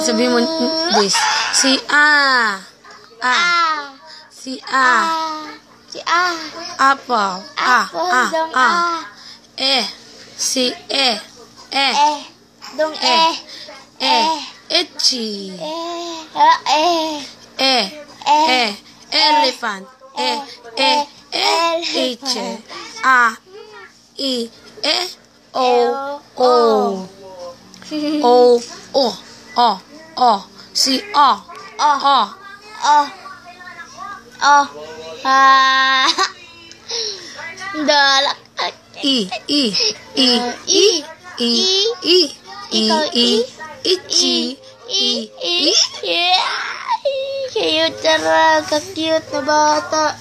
Sabi mo this. Si A. Si A. Si A. Apple. Dong A. E. Si E. E. Dong E. Itchy. E. Elephant. H. A. I. E. O. Si O. Dalak. I. Itchy. Cute talaga. Cute na bata.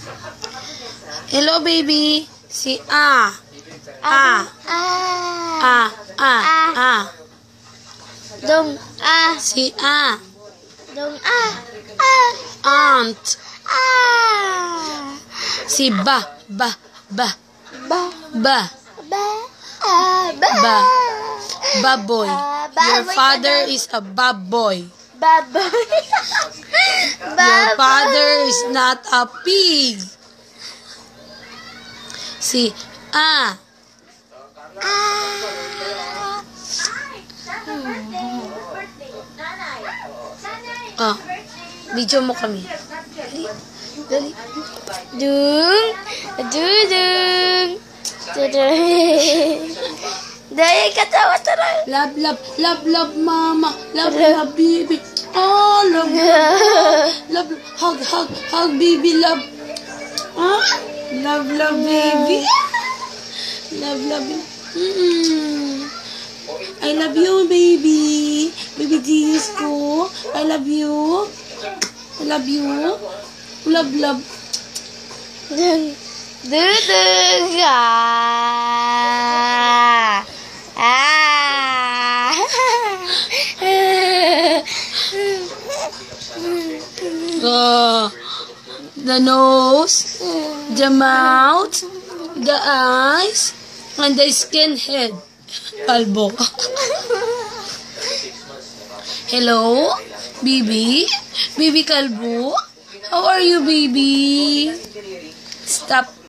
Hello, baby. Si A. Dong A. Si A. Dong A. Aunt. Si Ba. Baboy. Your father is a baboy. Baboy. Your father is not a pig. Si A. Video mo kami. Dali. Dudung. Dahil katawa tara. Love, mama. Love, baby. Oh, love. Hug, baby, love. Love, baby. Love. I love you, baby. Baby Jesus ko. I love you. Love. Dudung. The nose, the mouth, the eyes, and the skin head. Kalbo. Hello, baby? Baby Kalbo? How are you, baby? Stop